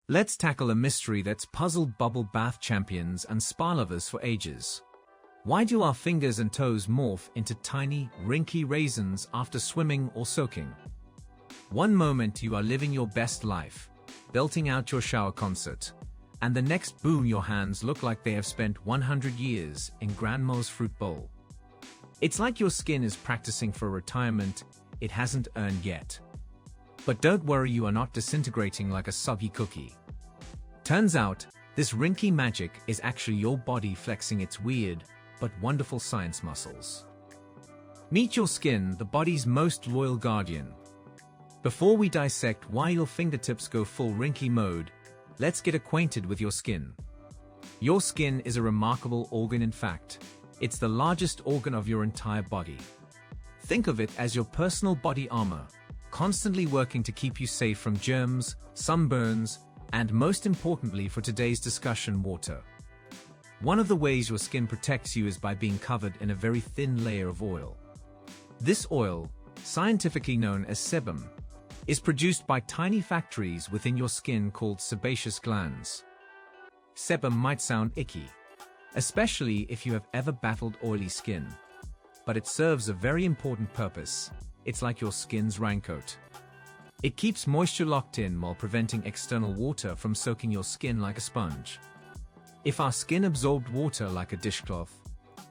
Let's tackle a mystery that's puzzled bubble bath champions and spa lovers for ages. Why do our fingers and toes morph into tiny, wrinkly raisins after swimming or soaking? One moment you are living your best life, belting out your shower concert, and the next boom your hands look like they have spent 100 years in grandma's fruit bowl. It's like your skin is practicing for retirement it hasn't earned yet. But don't worry, you are not disintegrating like a soggy cookie. Turns out, this wrinkly magic is actually your body flexing its weird, but wonderful science muscles. Meet your skin, the body's most loyal guardian. Before we dissect why your fingertips go full wrinkly mode, let's get acquainted with your skin. Your skin is a remarkable organ. In fact, it's the largest organ of your entire body. Think of it as your personal body armor, constantly working to keep you safe from germs, sunburns, and most importantly for today's discussion, water. One of the ways your skin protects you is by being covered in a very thin layer of oil. This oil, scientifically known as sebum, is produced by tiny factories within your skin called sebaceous glands. Sebum might sound icky, especially if you have ever battled oily skin. But it serves a very important purpose. It's like your skin's raincoat. It keeps moisture locked in while preventing external water from soaking your skin like a sponge. If our skin absorbed water like a dishcloth,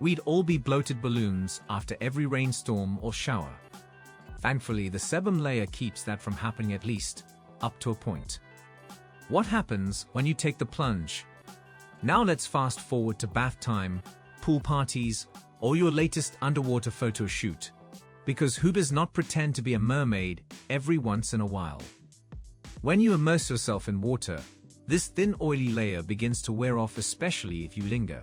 we'd all be bloated balloons after every rainstorm or shower. Thankfully, the sebum layer keeps that from happening, at least up to a point. What happens when you take the plunge? Now let's fast forward to bath time, pool parties, or your latest underwater photo shoot. Because who does not pretend to be a mermaid every once in a while? When you immerse yourself in water, this thin oily layer begins to wear off, especially if you linger.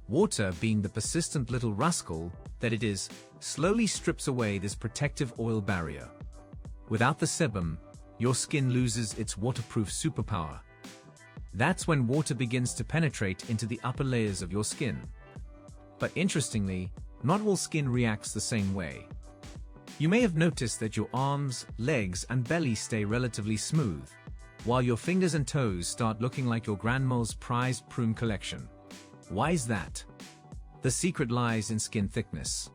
Water, being the persistent little rascal that it is, slowly strips away this protective oil barrier. Without the sebum, your skin loses its waterproof superpower. That's when water begins to penetrate into the upper layers of your skin. But interestingly, not all skin reacts the same way. You may have noticed that your arms, legs, and belly stay relatively smooth, while your fingers and toes start looking like your grandma's prized prune collection. Why is that? The secret lies in skin thickness.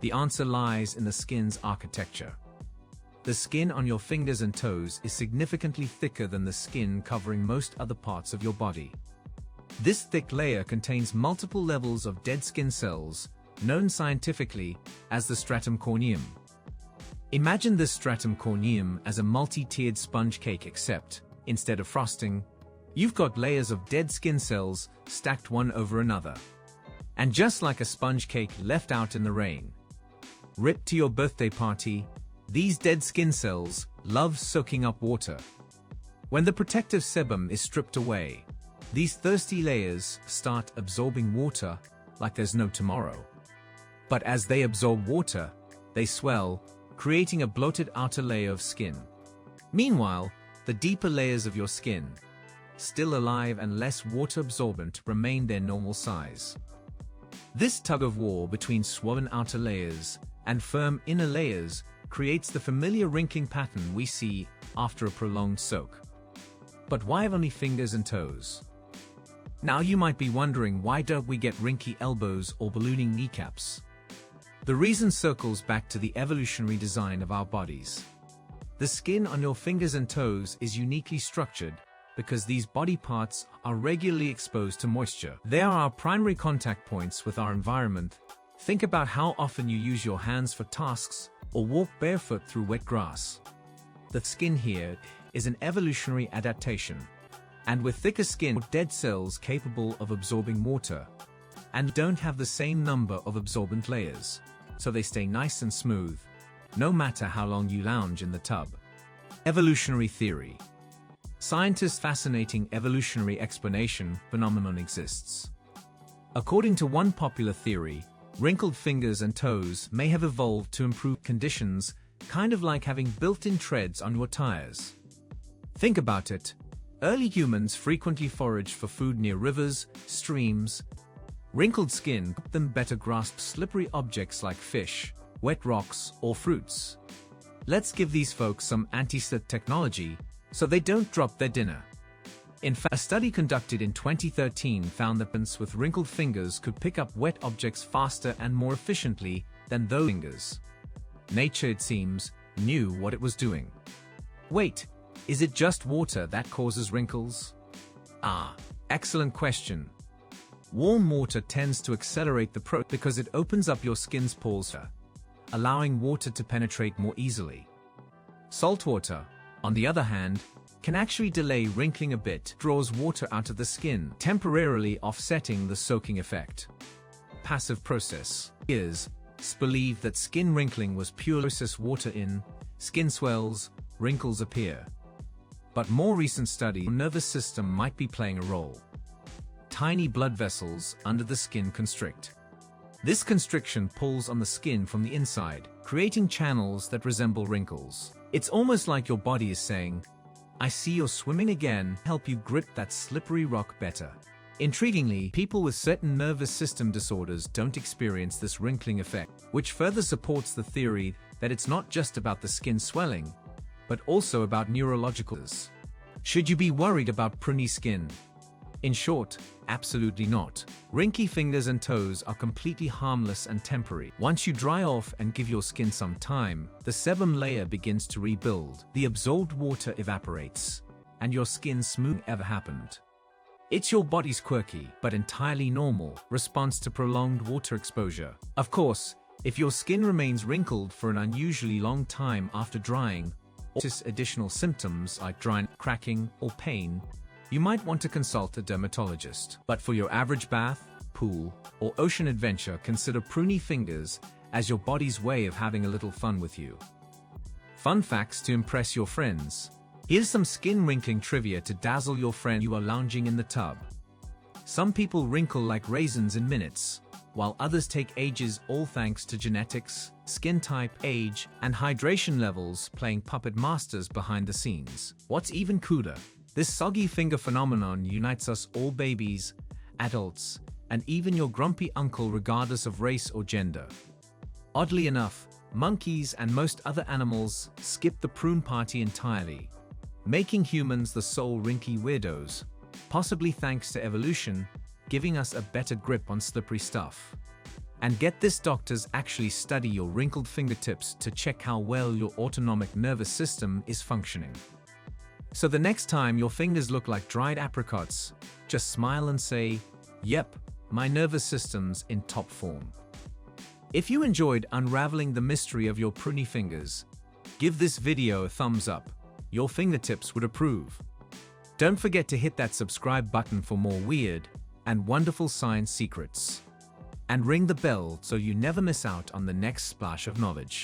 The answer lies in the skin's architecture. The skin on your fingers and toes is significantly thicker than the skin covering most other parts of your body. This thick layer contains multiple levels of dead skin cells, known scientifically as the stratum corneum. Imagine this stratum corneum as a multi-tiered sponge cake, except, instead of frosting, you've got layers of dead skin cells stacked one over another. And just like a sponge cake left out in the rain, ripped to your birthday party, these dead skin cells love soaking up water. When the protective sebum is stripped away, these thirsty layers start absorbing water like there's no tomorrow. But as they absorb water, they swell, creating a bloated outer layer of skin. Meanwhile, the deeper layers of your skin, still alive and less water absorbent, remain their normal size. This tug-of-war between swollen outer layers and firm inner layers creates the familiar wrinkling pattern we see after a prolonged soak. But why only fingers and toes? Now you might be wondering, why don't we get wrinkly elbows or ballooning kneecaps? The reason circles back to the evolutionary design of our bodies. The skin on your fingers and toes is uniquely structured because these body parts are regularly exposed to moisture. They are our primary contact points with our environment. Think about how often you use your hands for tasks or walk barefoot through wet grass. The skin here is an evolutionary adaptation. And with thicker skin, dead cells capable of absorbing water and don't have the same number of absorbent layers, so they stay nice and smooth, no matter how long you lounge in the tub. Evolutionary theory. Scientists' fascinating evolutionary explanation phenomenon exists. According to one popular theory, wrinkled fingers and toes may have evolved to improve conditions, kind of like having built-in treads on your tires. Think about it. Early humans frequently foraged for food near rivers, streams. Wrinkled skin helped them better grasp slippery objects like fish, wet rocks, or fruits. Let's give these folks some anti-slip technology so they don't drop their dinner. In fact, a study conducted in 2013 found that people with wrinkled fingers could pick up wet objects faster and more efficiently than those fingers. Nature, it seems, knew what it was doing. Wait, is it just water that causes wrinkles? Excellent question. Warm water tends to accelerate the process because it opens up your skin's pores, allowing water to penetrate more easily. Salt water, on the other hand, can actually delay wrinkling a bit, draws water out of the skin, temporarily offsetting the soaking effect. Passive process is believed that skin wrinkling was pure process water in, skin swells, wrinkles appear. But more recent studies, nervous system might be playing a role. Tiny blood vessels under the skin constrict. This constriction pulls on the skin from the inside, creating channels that resemble wrinkles. It's almost like your body is saying, "I see you're swimming again, help you grip that slippery rock better." Intriguingly, people with certain nervous system disorders don't experience this wrinkling effect, which further supports the theory that it's not just about the skin swelling, but also about neurologicals. Should you be worried about pruny skin? In short, absolutely not. Wrinkly fingers and toes are completely harmless and temporary. Once you dry off and give your skin some time, the sebum layer begins to rebuild, the absorbed water evaporates, and your skin's smooth ever happened. It's your body's quirky, but entirely normal, response to prolonged water exposure. Of course, if your skin remains wrinkled for an unusually long time after drying, or notice additional symptoms like drying, cracking, or pain, you might want to consult a dermatologist. But for your average bath, pool, or ocean adventure, consider pruny fingers as your body's way of having a little fun with you. Fun facts to impress your friends. Here's some skin wrinkling trivia to dazzle your friend you are lounging in the tub. Some people wrinkle like raisins in minutes, while others take ages, all thanks to genetics, skin type, age, and hydration levels playing puppet masters behind the scenes. What's even cooler? This soggy finger phenomenon unites us all, babies, adults, and even your grumpy uncle, regardless of race or gender. Oddly enough, monkeys and most other animals skip the prune party entirely, making humans the sole wrinkly weirdos, possibly thanks to evolution, giving us a better grip on slippery stuff. And get this, doctors actually study your wrinkled fingertips to check how well your autonomic nervous system is functioning. So the next time your fingers look like dried apricots, just smile and say, "Yep, my nervous system's in top form." If you enjoyed unraveling the mystery of your pruny fingers, give this video a thumbs up. Your fingertips would approve. Don't forget to hit that subscribe button for more weird and wonderful science secrets. And ring the bell so you never miss out on the next splash of knowledge.